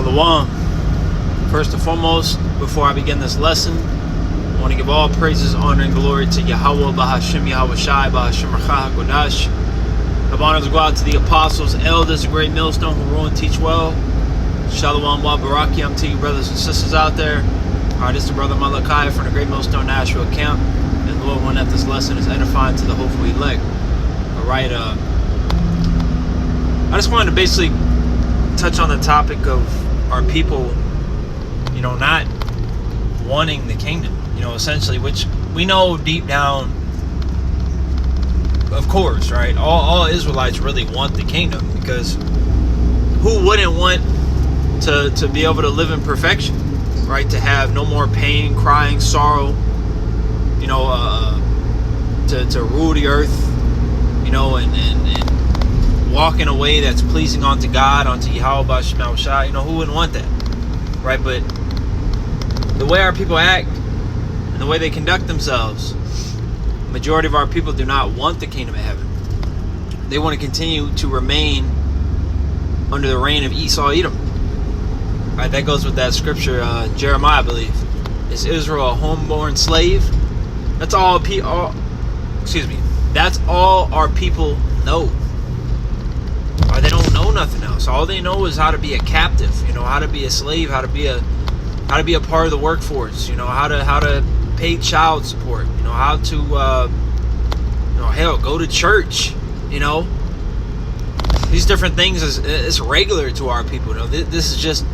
Shalom. First and foremost, before I begin this lesson, I want to give all praises, honor, and glory to Yahweh, Bahashim Yahweh Shai, Bahashim Rachah HaKodash. The honors go out to the apostles, elders, the great millstone who rule and teach well. Shalom wa Barakiam to you brothers and sisters out there. Alright, this is the brother Malachi from the great millstone Nashville camp. And the Lord, one that this lesson is edifying to the hopeful elect. Alright, I just wanted to basically touch on the topic of our people, not wanting the kingdom, essentially, which we know deep down, of course, right? All Israelites really want the kingdom, because who wouldn't want to be able to live in perfection, right? To have no more pain, crying, sorrow, to rule the earth, and walk in a way that's pleasing unto God, unto Yahweh Bashim Shai. Who wouldn't want that, right? But the way our people act and the way they conduct themselves, the majority of our people do not want the kingdom of heaven. They want to continue to remain under the reign of Esau Edom. Right? That goes with that scripture, Jeremiah, I believe. Is Israel a homeborn slave? That's all. That's all our people know. Or they don't know nothing else. All they know is how to be a captive. How to be a slave. How to be a part of the workforce. How to pay child support. How to go to church. These different things is regular to our people. This is just,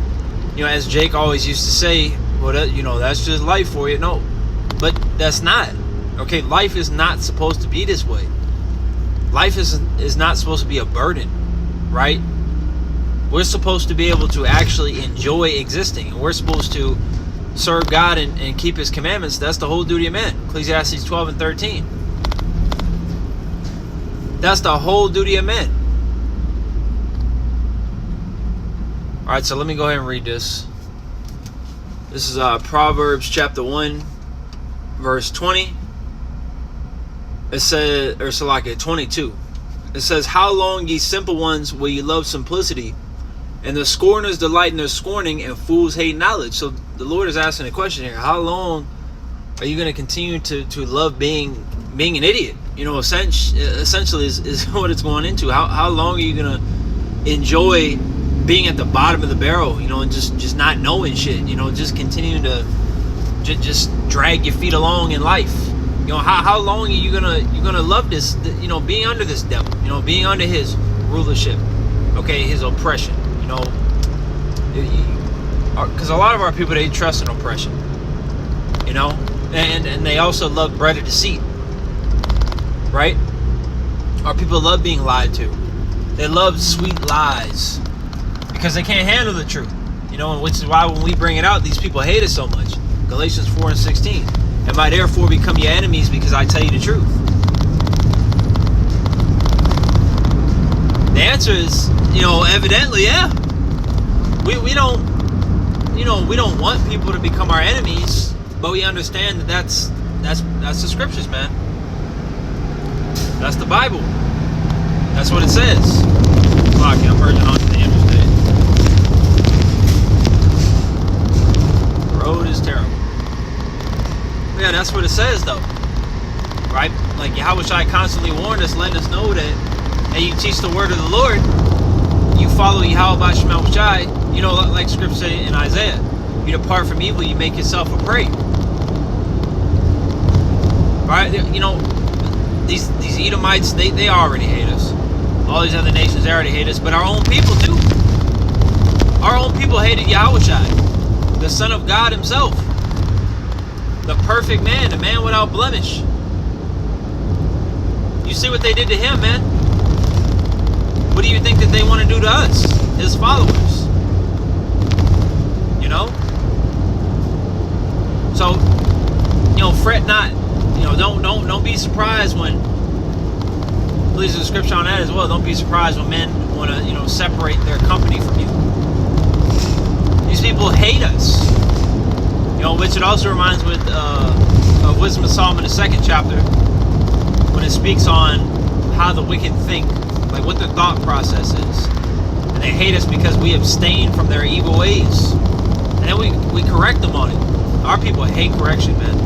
as Jake always used to say, well, that's just life for you. No, but that's not. Okay, life is not supposed to be this way. Life is not supposed to be a burden, right? We're supposed to be able to actually enjoy existing, and we're supposed to serve God and keep His commandments. That's the whole duty of man. Ecclesiastes 12 and 13. That's the whole duty of men. All right, so let me go ahead and read this. This is Proverbs chapter 1, verse 20. It says, or Salakia 22. It says, "How long, ye simple ones, will ye love simplicity? And the scorners delight in their scorning, and fools hate knowledge." So the Lord is asking a question here. How long are you going to continue to love being an idiot? Essentially is what it's going into. How long are you going to enjoy being at the bottom of the barrel, and just not knowing shit, just continuing to just drag your feet along in life? How long are you gonna love this, being under this devil, being under his rulership, okay, his oppression, because a lot of our people, they trust in oppression, and they also love bread of deceit, right? Our people love being lied to. They love sweet lies because they can't handle the truth, and which is why when we bring it out, these people hate us so much. Galatians 4 and 16. "Am I therefore become your enemies because I tell you the truth?" The answer is, evidently, yeah. We don't want people to become our enemies, but we understand that that's the scriptures, man. That's the Bible. That's what it says. Fuck, I'm merging onto the interstate. The road is terrible. Yeah, that's what it says, though, right? Like Yahweh Shai constantly warned us, letting us know that, hey, you teach the word of the Lord, you follow Yahweh Bashim Shai, like scripture said in Isaiah, you depart from evil, you make yourself a prey. Right? These Edomites, they already hate us. All these other nations, they already hate us, but our own people too. Our own people hated Yahweh Shai, the Son of God Himself. The perfect man, the man without blemish. You see what they did to Him, man. What do you think that they want to do to us, His followers? So, fret not. Don't be surprised when. Please, the scripture on that as well. Don't be surprised when men want to, separate their company from you. These people hate us. Which it also reminds with of Wisdom of Solomon, the 2nd chapter, when it speaks on how the wicked think, like what their thought process is. And they hate us because we abstain from their evil ways. And then we correct them on it. Our people hate correction, man.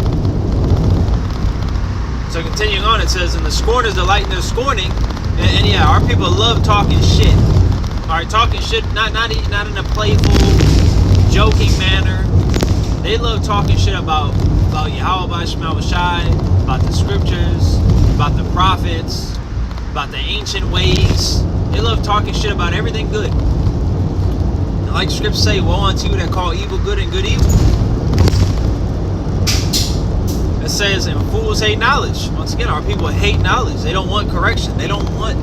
So continuing on, it says, and the scorners delight in their scorning. And yeah, our people love talking shit. Alright, talking shit, not in a playful, joking manner. They love talking shit about Yahweh Shema Shai, about the scriptures, about the prophets, about the ancient ways. They love talking shit about everything good. And like scriptures say, woe unto you that call evil good and good evil. It says, and fools hate knowledge. Once again, our people hate knowledge. They don't want correction. They don't want,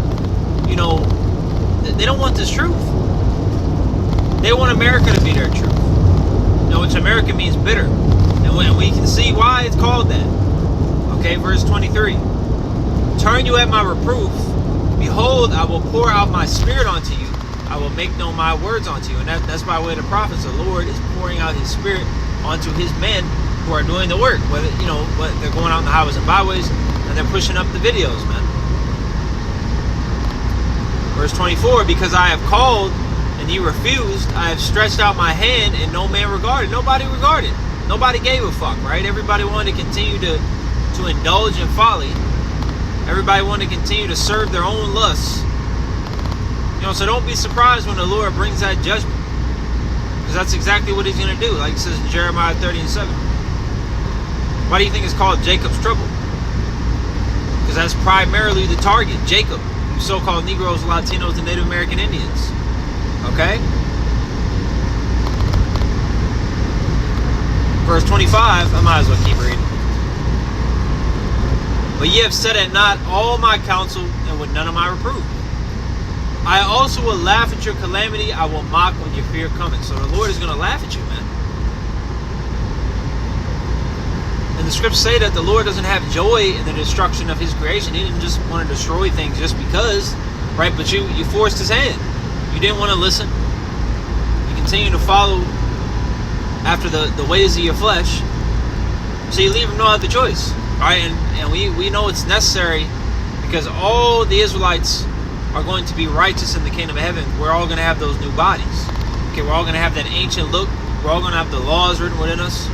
they don't want this truth. They want America to be their truth. Which America means bitter. And we can see why it's called that. Okay, verse 23. Turn you at my reproof. Behold, I will pour out my spirit onto you. I will make known my words unto you. And that's by way of the prophets. The Lord is pouring out his spirit onto his men who are doing the work. Whether, they're going out in the highways and byways and they're pushing up the videos, man. Verse 24, because I have called and ye refused, I have stretched out my hand and no man regarded. Nobody regarded. Nobody gave a fuck, right? Everybody wanted to continue to indulge in folly. Everybody wanted to continue to serve their own lusts. So don't be surprised when the Lord brings that judgment. Because that's exactly what he's going to do. Like it says in Jeremiah 30:7. Why do you think it's called Jacob's trouble? Because that's primarily the target, Jacob. You so-called Negroes, Latinos, and Native American Indians. Okay? Verse 25, I might as well keep reading. But ye have set at naught all my counsel, and with none of my reproof. I also will laugh at your calamity. I will mock when your fear cometh. So the Lord is going to laugh at you, man. And the scriptures say that the Lord doesn't have joy in the destruction of his creation. He didn't just want to destroy things just because, right? But you forced his hand. You didn't want to listen. You continue to follow after the ways of your flesh. So you leave him no other choice. Alright, and we know it's necessary because all the Israelites are going to be righteous in the kingdom of heaven. We're all going to have those new bodies. Okay, we're all going to have that ancient look. We're all going to have the laws written within us.